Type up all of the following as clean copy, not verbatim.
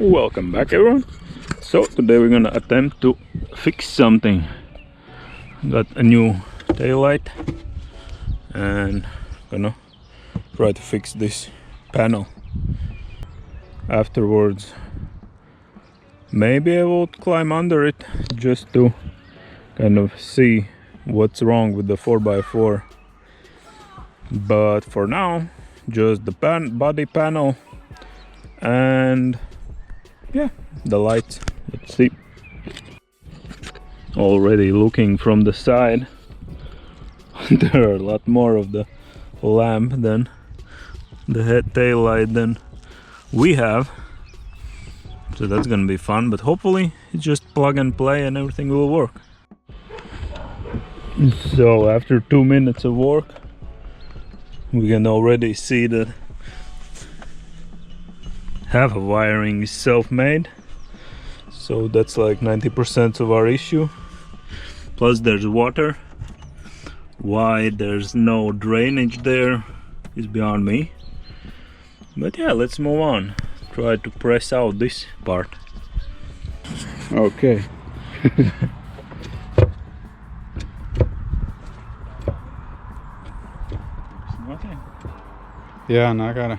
Welcome back, everyone. So today we're gonna attempt to fix something. Got a new tail light and gonna try to fix this panel. Afterwards, maybe I will climb under it just to kind of see what's wrong with the 4x4. But for now, just the body panel and yeah, the lights. Let's see. Already looking from the side, there are a lot more of the lamp than the tail light than we have, so that's gonna be fun. But hopefully it's just plug and play and everything will work. So after 2 minutes of work, we can already see that half of wiring is self-made, so that's like 90% of our issue. Plus there's water. Why there's no drainage there is beyond me. But yeah, let's move on. Try to press out this part. Okay. Nothing. Yeah, and I gotta.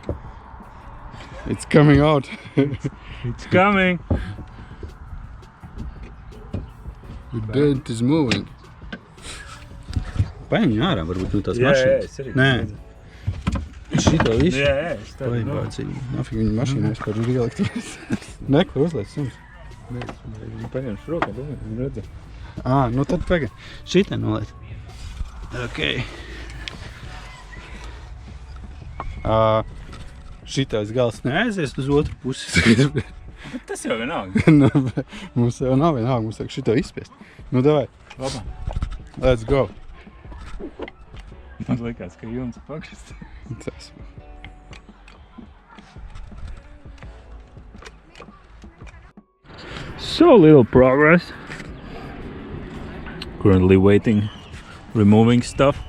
It's coming out. It's coming. The dent is moving. Paņem ārā, varbūt no tās Jā, mašīnas. jā, Nē. Šito visu? Jā, es tā Paņem domāju. bācīgi. Nafik viņa mašīnā vispār ir ielikt. Neko uzliec jums. Paņemšu rokā, viņi redz. Nu tad pagaid. Šitā noliet. Ok. Šitais gals neaizies uz otru pusi. Bet tas jau vienalga. Mums jau nav vienalga, mums vajag šito izspiest. Nu davai. Labā. Let's go. Man likās, ka jums pakrist. Tas. So little progress. Currently waiting, removing stuff.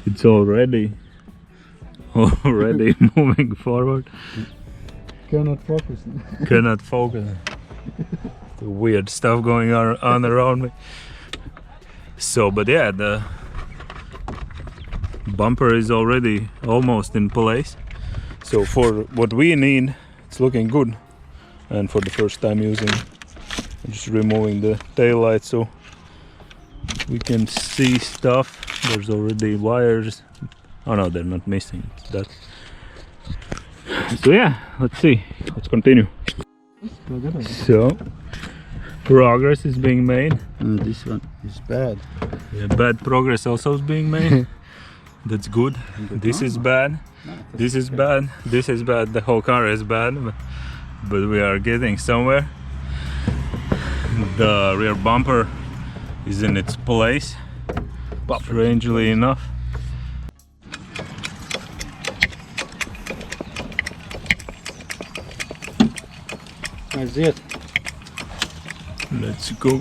It's already moving forward. Cannot focus. Cannot focus. The weird stuff going on around me. So, but yeah, the bumper is already almost in place. So for what we need, it's looking good. And for the first time using, I'm just removing the tail light so we can see stuff. There's already wires. Oh no, they're not missing. It's that. So yeah, let's see. Let's continue. So, progress is being made. This one is bad. Yeah, bad progress also is being made. That's good. This is bad. This is bad. This is bad. The whole car is bad. But we are getting somewhere. The rear bumper is in its place, strangely enough. Aiziet. Let's go.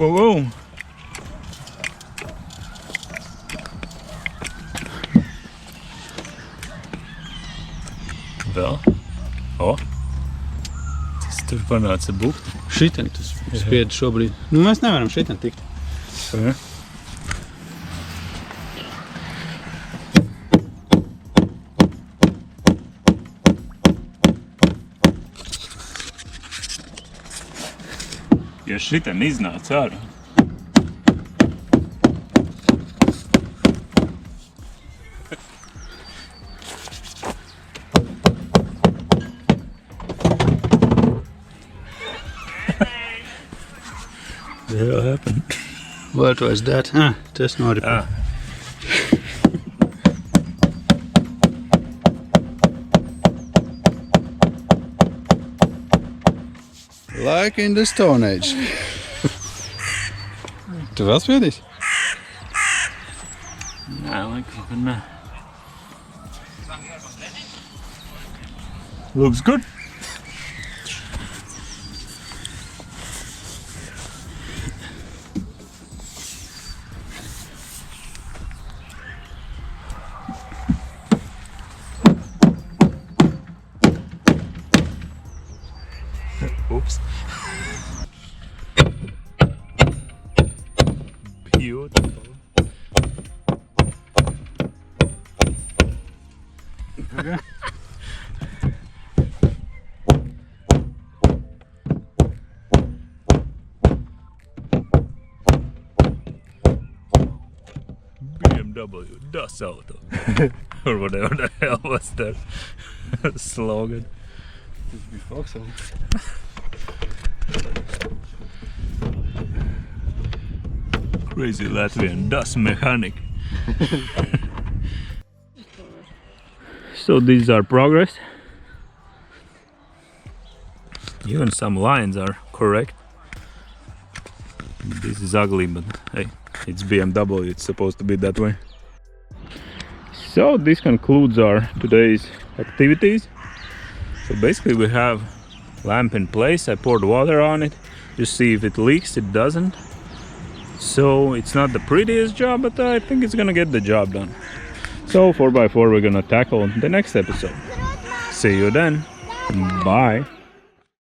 Vēl? O! Tas tur panāca bukt. Šitien tas spied šobrīd. Nu, mēs nevaram šitien tikt. Ja. Ja šitien iznāca ārā. The hell happened? What was that? Tas noripā. Like in the Stone Age. Tu vēl spiedīsi? Nē, laikam, ka nē. Looks good. Okay. BMW Das Auto. Or whatever the hell was that slogan. Just be fox on. Crazy Latvian Das mechanic. So these are progress. Even some lines are correct. This is ugly, but hey, it's BMW, it's supposed to be that way. So this concludes our today's activities. So basically we have lamp in place. I poured water on it, just see if it leaks. It doesn't. So it's not the prettiest job, but I think it's gonna get the job done. So 4x4 we're gonna tackle the next episode. See you then. Bye.